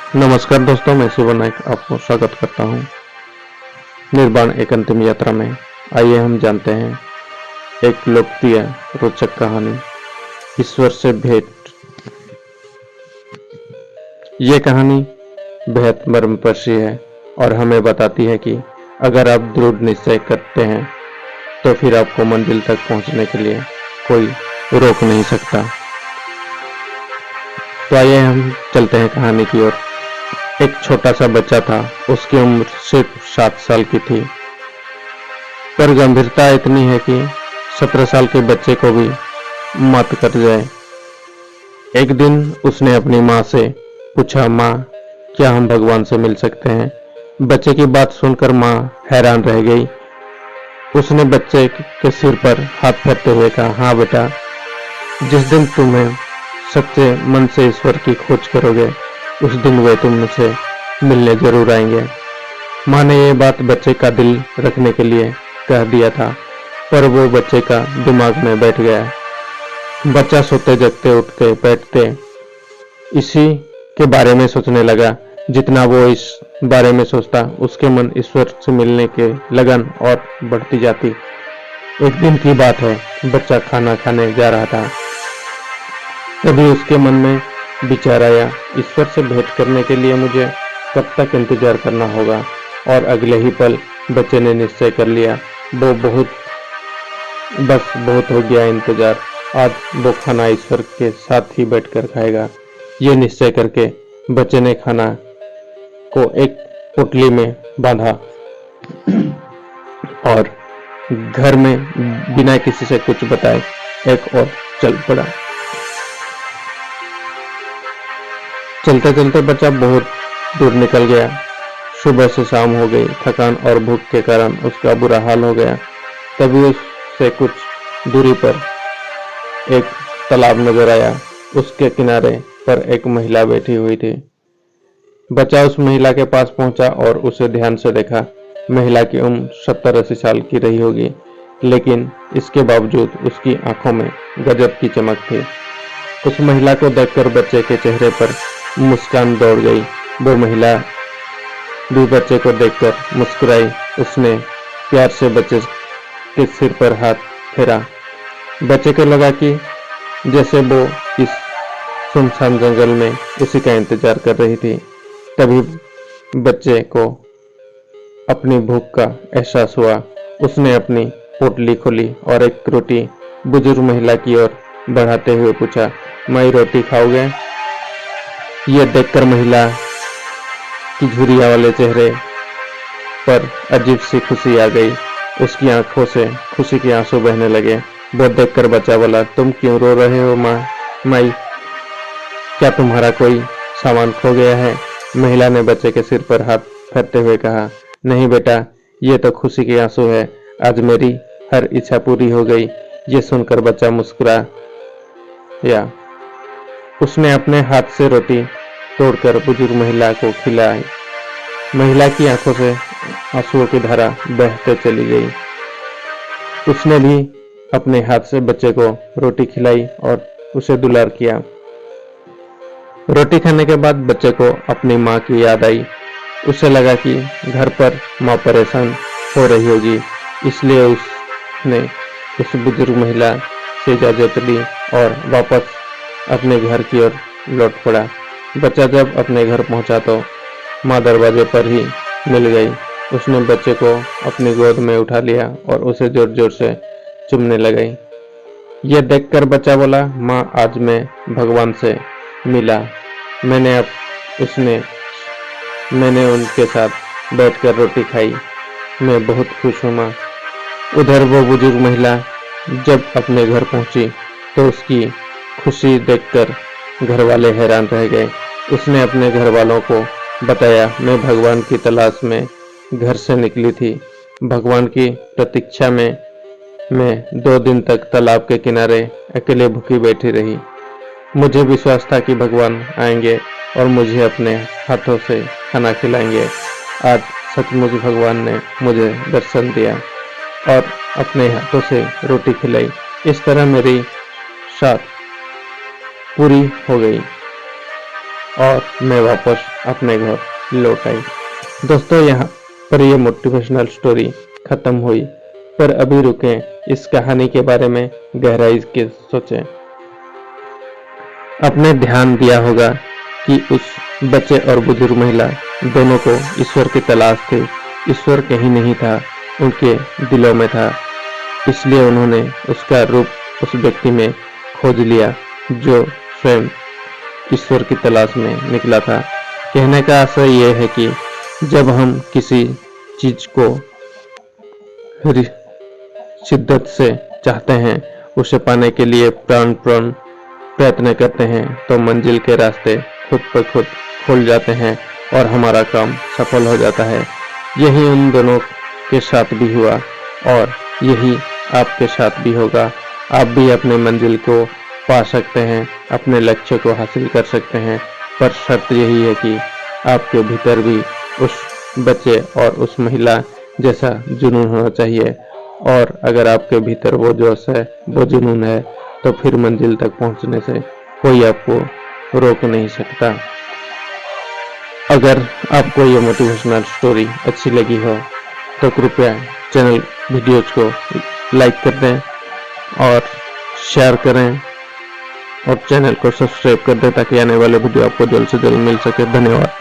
नमस्कार दोस्तों, मैं शिव नायक आपको स्वागत करता हूँ निर्वाण एक अंतिम यात्रा में। आइए हम जानते हैं एक लोकप्रिय रोचक कहानी, ईश्वर से भेंट। ये कहानी बेहद मर्मस्पर्शी है और हमें बताती है कि अगर आप दृढ़ निश्चय करते हैं तो फिर आपको मंजिल तक पहुंचने के लिए कोई रोक नहीं सकता। तो आइए हम चलते हैं कहानी की ओर। एक छोटा सा बच्चा था, उसकी उम्र सिर्फ 7 साल की थी, पर गंभीरता इतनी है कि 17 साल के बच्चे को भी मत कर जाए। एक दिन उसने अपनी माँ से पूछा, माँ, क्या हम भगवान से मिल सकते हैं? बच्चे की बात सुनकर माँ हैरान रह गई। उसने बच्चे के सिर पर हाथ फेरते हुए कहा, हाँ बेटा, जिस दिन तुम्हें सच्चे मन से ईश्वर की खोज करोगे उस दिन वे तुमसे मिलने जरूर आएंगे। माँ ने ये बात बच्चे का दिल रखने के लिए कह दिया था, पर वो बच्चे का दिमाग में बैठ गया। बच्चा सोते जगते उठते बैठते इसी के बारे में सोचने लगा। जितना वो इस बारे में सोचता, उसके मन ईश्वर से मिलने के लगन और बढ़ती जाती। एक दिन की बात है, बच्चा खाना खाने जा रहा था, तभी उसके मन में विचार आया, ईश्वर से भेंट करने के लिए मुझे कब तक इंतजार करना होगा। और अगले ही पल बच्चे ने निश्चय कर लिया, बहुत हो गया इंतजार, आज वो खाना ईश्वर के साथ ही बैठकर खाएगा। ये निश्चय करके बच्चे ने खाना को एक पोटली में बांधा और घर में बिना किसी से कुछ बताए एक और चल पड़ा। चलते चलते बच्चा बहुत दूर निकल गया। सुबह से शाम हो गई। थकान और भूख के कारण उसका बुरा हाल हो गया। तभी उससे कुछ दूरी पर एक तालाब नजर आया। उसके किनारे पर एक महिला बैठी हुई थी। बच्चा उस महिला के पास पहुंचा और उसे ध्यान से देखा। महिला की उम्र 70-80 साल की रही होगी, लेकिन इसके बावजूद उसकी आंखों में गजब की चमक थी। उस महिला को देखकर बच्चे के चेहरे पर मुस्कान दौड़ गई। वो महिला भी बच्चे को देखकर मुस्कुराई। उसने प्यार से बच्चे के सिर पर हाथ फेरा। बच्चे को लगा कि जैसे वो इस सुनसान जंगल में उसी का इंतजार कर रही थी। तभी बच्चे को अपनी भूख का एहसास हुआ। उसने अपनी पोटली खोली और एक रोटी बुजुर्ग महिला की ओर बढ़ाते हुए पूछा, मैं रोटी खाओगे? यह देखकर महिला की झुर्रियां वाले चेहरे पर अजीब सी खुशी आ गई। उसकी आंखों से खुशी के आंसू बहने लगे। वो देखकर बच्चा बोला, तुम क्यों रो रहे हो माई? क्या तुम्हारा कोई सामान खो गया है? महिला ने बच्चे के सिर पर हाथ फेरते हुए कहा, नहीं बेटा, ये तो खुशी के आंसू है। आज मेरी हर इच्छा पूरी हो गई। ये सुनकर बच्चा मुस्कुराया। उसने अपने हाथ से रोटी तोड़कर बुजुर्ग महिला को खिलाई। महिला की आंखों से आंसुओं की धारा बहते चली गई। उसने भी अपने हाथ से बच्चे को रोटी खिलाई और उसे दुलार किया। रोटी खाने के बाद बच्चे को अपनी माँ की याद आई। उसे लगा कि घर पर माँ परेशान हो रही होगी, इसलिए उसने उस बुजुर्ग महिला से इजाजत ली और वापस अपने घर की ओर लौट पड़ा। बच्चा जब अपने घर पहुंचा तो माँ दरवाजे पर ही मिल गई। उसने बच्चे को अपनी गोद में उठा लिया और उसे जोर जोर से चूमने लगी। यह देखकर बच्चा बोला, माँ, आज मैं भगवान से मिला। मैंने उनके साथ बैठकर रोटी खाई। मैं बहुत खुश हूँ माँ। उधर वो बुजुर्ग महिला जब अपने घर पहुंची तो उसकी खुशी देखकर घर वाले हैरान रह गए। उसने अपने घर वालों को बताया, मैं भगवान की तलाश में घर से निकली थी। भगवान की प्रतीक्षा में मैं 2 दिन तक तालाब के किनारे अकेले भूखी बैठी रही। मुझे विश्वास था कि भगवान आएंगे और मुझे अपने हाथों से खाना खिलाएंगे। आज सचमुच भगवान ने मुझे दर्शन दिया और अपने हाथों से रोटी खिलाई। इस तरह मेरी साथ पूरी हो गई और मैं वापस अपने घर लौट आई। दोस्तों, यहाँ पर ये मोटिवेशनल स्टोरी खत्म हुई, पर अभी रुकें, इस कहानी के बारे में गहराई के सोचें। आपने ध्यान दिया होगा कि उस बच्चे और बुजुर्ग महिला दोनों को ईश्वर की तलाश थी। ईश्वर कहीं नहीं था, उनके दिलों में था। इसलिए उन्होंने उसका रूप उस व्यक्ति में खोज लिया जो स्वयं ईश्वर की तलाश में निकला था। कहने का आशय यह है कि जब हम किसी चीज को शिद्दत से चाहते हैं, उसे पाने के लिए प्राणपण प्रयत्न करते हैं, तो मंजिल के रास्ते खुद पर खुद खुल जाते हैं और हमारा काम सफल हो जाता है। यही उन दोनों के साथ भी हुआ और यही आपके साथ भी होगा। आप भी अपने मंजिल को पा सकते हैं, अपने लक्ष्य को हासिल कर सकते हैं, पर शर्त यही है कि आपके भीतर भी उस बच्चे और उस महिला जैसा जुनून होना चाहिए। और अगर आपके भीतर वो जोश है, वो जुनून है, तो फिर मंजिल तक पहुंचने से कोई आपको रोक नहीं सकता। अगर आपको ये मोटिवेशनल स्टोरी अच्छी लगी हो तो कृपया चैनल वीडियोज को लाइक कर दें और शेयर करें और चैनल को सब्सक्राइब कर दें ताकि आने वाले वीडियो आपको जल्द से जल्द मिल सके। धन्यवाद।